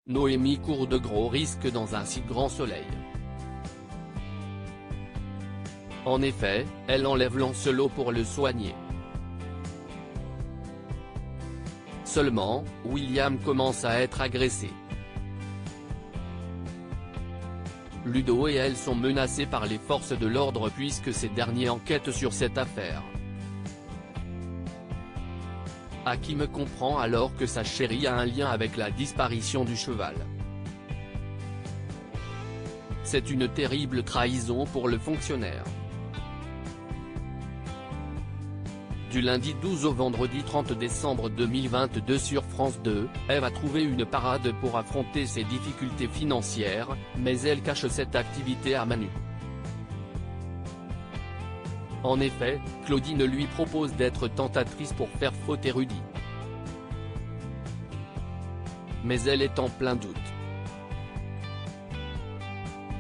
Noémie court de gros risques dans un si grand soleil. En effet, elle enlève Lancelot pour le soigner. Seulement, William commence à être agressé. Ludo et elle sont menacés par les forces de l'ordre puisque ces derniers enquêtent sur cette affaire. Hakim comprend alors que sa chérie a un lien avec la disparition du cheval. C'est une terrible trahison pour le fonctionnaire. Du lundi 12 au vendredi 30 décembre 2022 sur France 2, Eve a trouvé une parade pour affronter ses difficultés financières, mais elle cache cette activité à Manu. En effet, Claudine lui propose d'être tentatrice pour faire fauter Rudy. Mais elle est en plein doute.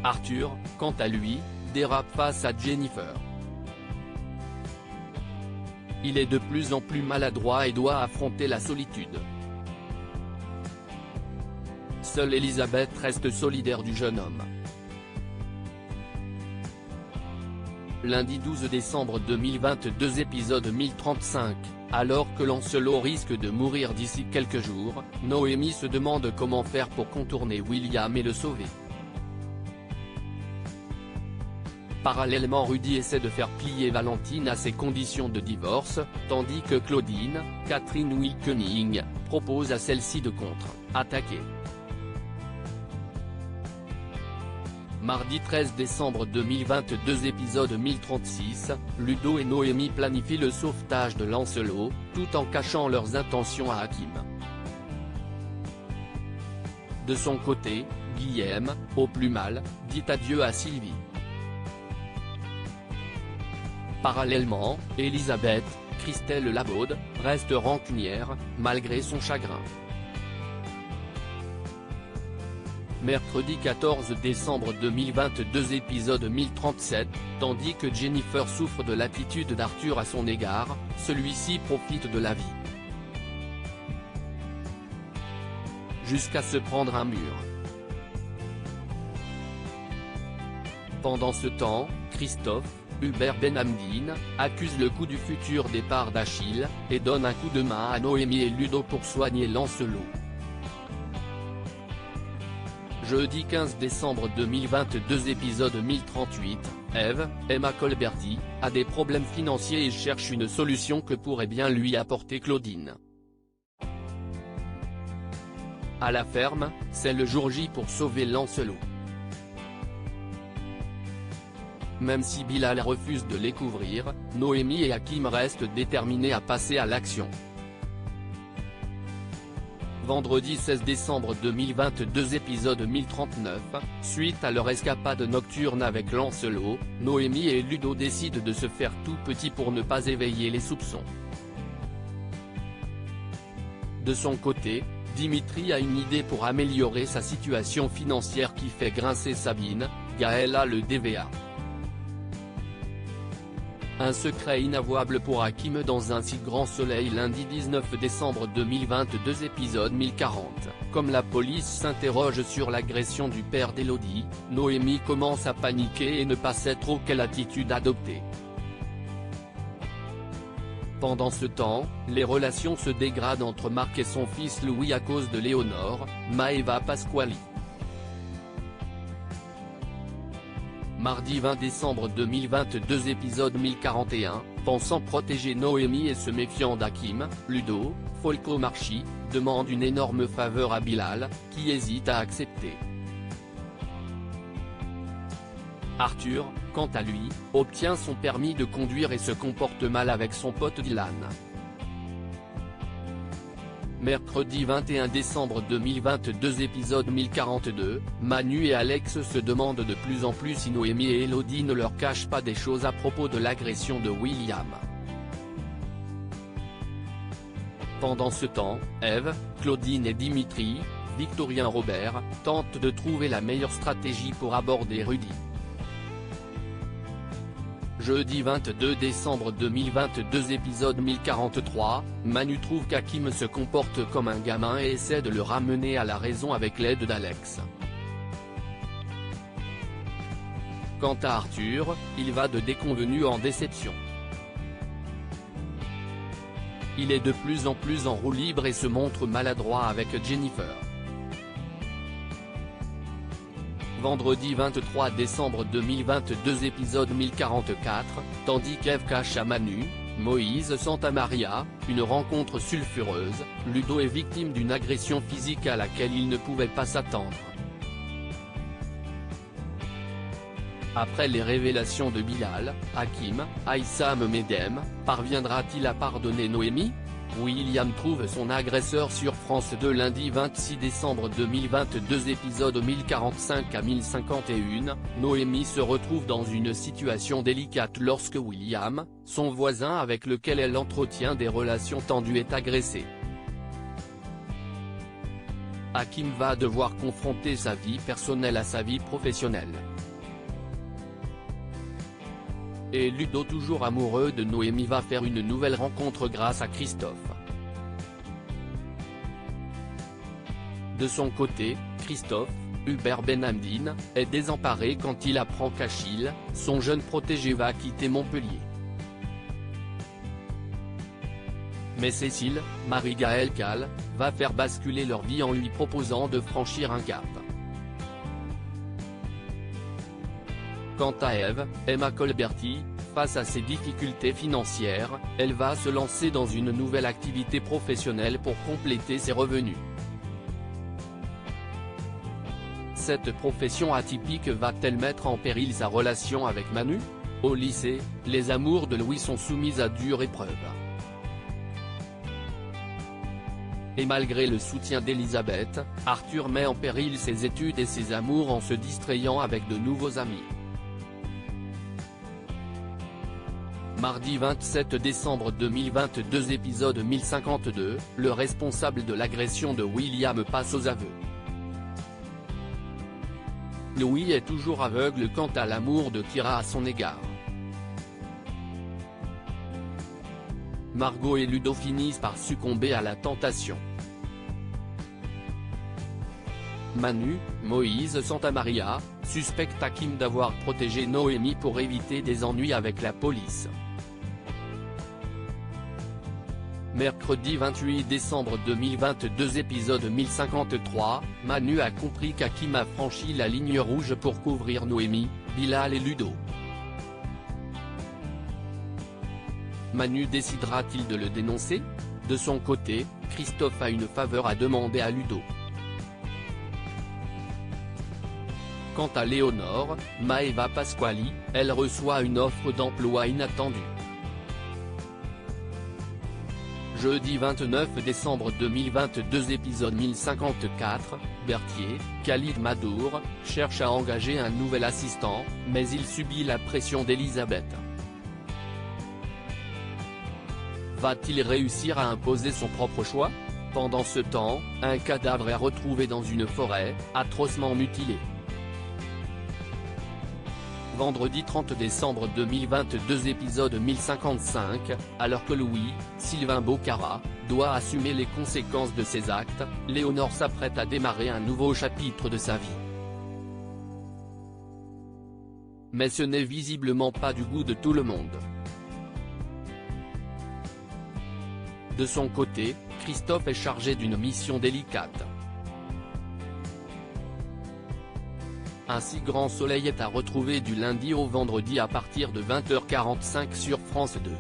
Arthur, quant à lui, dérape face à Jennifer. Il est de plus en plus maladroit et doit affronter la solitude. Seule Elisabeth reste solidaire du jeune homme. Lundi 12 décembre 2022 épisode 1035, alors que Lancelot risque de mourir d'ici quelques jours, Noémie se demande comment faire pour contourner William et le sauver. Parallèlement, Rudy essaie de faire plier Valentine à ses conditions de divorce, tandis que Claudine, Catherine Wilkening, propose à celle-ci de contre-attaquer. Mardi 13 décembre 2022 épisode 1036, Ludo et Noémie planifient le sauvetage de Lancelot, tout en cachant leurs intentions à Hakim. De son côté, Guillaume, au plus mal, dit adieu à Sylvie. Parallèlement, Elisabeth, Christelle Labaude, reste rancunière, malgré son chagrin. Mercredi 14 décembre 2022 épisode 1037, tandis que Jennifer souffre de l'attitude d'Arthur à son égard, celui-ci profite de la vie. Jusqu'à se prendre un mur. Pendant ce temps, Christophe, Hubert Benhamdine, accuse le coup du futur départ d'Achille, et donne un coup de main à Noémie et Ludo pour soigner Lancelot. Jeudi 15 décembre 2022 épisode 1038, Eve, Emma Colberti, a des problèmes financiers et cherche une solution que pourrait bien lui apporter Claudine. À la ferme, c'est le jour J pour sauver Lancelot. Même si Bilal refuse de les couvrir, Noémie et Hakim restent déterminés à passer à l'action. Vendredi 16 décembre 2022 épisode 1039, suite à leur escapade nocturne avec Lancelot, Noémie et Ludo décident de se faire tout petit pour ne pas éveiller les soupçons. De son côté, Dimitri a une idée pour améliorer sa situation financière qui fait grincer Sabine, Gaël a le DVA. Un secret inavouable pour Hakim dans un si grand soleil lundi 19 décembre 2022 épisode 1040, comme la police s'interroge sur l'agression du père d'Élodie, Noémie commence à paniquer et ne pas sait trop quelle attitude adopter. Pendant ce temps, les relations se dégradent entre Marc et son fils Louis à cause de Léonore, Maeva Pasquali. Mardi 20 décembre 2022 épisode 1041, pensant protéger Noémie et se méfiant d'Hakim, Ludo, Folco Marchi, demande une énorme faveur à Bilal, qui hésite à accepter. Arthur, quant à lui, obtient son permis de conduire et se comporte mal avec son pote Dylan. Mercredi 21 décembre 2022 épisode 1042, Manu et Alex se demandent de plus en plus si Noémie et Élodie ne leur cachent pas des choses à propos de l'agression de William. Pendant ce temps, Eve, Claudine et Dimitri, Victorien Robert, tentent de trouver la meilleure stratégie pour aborder Rudy. Jeudi 22 décembre 2022 épisode 1043, Manu trouve qu'Hakim se comporte comme un gamin et essaie de le ramener à la raison avec l'aide d'Alex. Quant à Arthur, il va de déconvenu en déception. Il est de plus en plus en roue libre et se montre maladroit avec Jennifer. Vendredi 23 décembre 2022 épisode 1044, tandis qu'Ève cache à Manu, Moïse Santamaria, une rencontre sulfureuse, Ludo est victime d'une agression physique à laquelle il ne pouvait pas s'attendre. Après les révélations de Bilal, Hakim, Aïssam Medem, parviendra-t-il à pardonner Noémie? William trouve son agresseur sur France 2 lundi 26 décembre 2022 épisode 1045 à 1051, Noémie se retrouve dans une situation délicate lorsque William, son voisin avec lequel elle entretient des relations tendues est agressé. Hakim va devoir confronter sa vie personnelle à sa vie professionnelle. Et Ludo, toujours amoureux de Noémie, va faire une nouvelle rencontre grâce à Christophe. De son côté, Christophe, Hubert Benhamdine, est désemparé quand il apprend qu'Achille, son jeune protégé, va quitter Montpellier. Mais Cécile, Marie-Gaëlle Cal, va faire basculer leur vie en lui proposant de franchir un cap. Quant à Ève, Emma Colberti, face à ses difficultés financières, elle va se lancer dans une nouvelle activité professionnelle pour compléter ses revenus. Cette profession atypique va-t-elle mettre en péril sa relation avec Manu? Au lycée, les amours de Louis sont soumises à dure épreuve. Et malgré le soutien d'Elisabeth, Arthur met en péril ses études et ses amours en se distrayant avec de nouveaux amis. Mardi 27 décembre 2022 épisode 1052, le responsable de l'agression de William passe aux aveux. Louis est toujours aveugle quant à l'amour de Kira à son égard. Margot et Ludo finissent par succomber à la tentation. Manu, Moïse Santamaria, suspecte Hakim d'avoir protégé Noémie pour éviter des ennuis avec la police. Mercredi 28 décembre 2022 épisode 1053, Manu a compris qu'Hakim a franchi la ligne rouge pour couvrir Noémie, Bilal et Ludo. Manu décidera-t-il de le dénoncer? De son côté, Christophe a une faveur à demander à Ludo. Quant à Léonore, Maeva Pasquali, elle reçoit une offre d'emploi inattendue. Jeudi 29 décembre 2022 épisode 1054, Berthier, Khalid Madour, cherche à engager un nouvel assistant, mais il subit la pression d'Elisabeth. Va-t-il réussir à imposer son propre choix? Pendant ce temps, un cadavre est retrouvé dans une forêt, atrocement mutilé. Vendredi 30 décembre 2022 épisode 1055, alors que Louis, Sylvain Bocara, doit assumer les conséquences de ses actes, Léonore s'apprête à démarrer un nouveau chapitre de sa vie. Mais ce n'est visiblement pas du goût de tout le monde. De son côté, Christophe est chargé d'une mission délicate. Un si grand soleil est à retrouver du lundi au vendredi à partir de 20h45 sur France 2.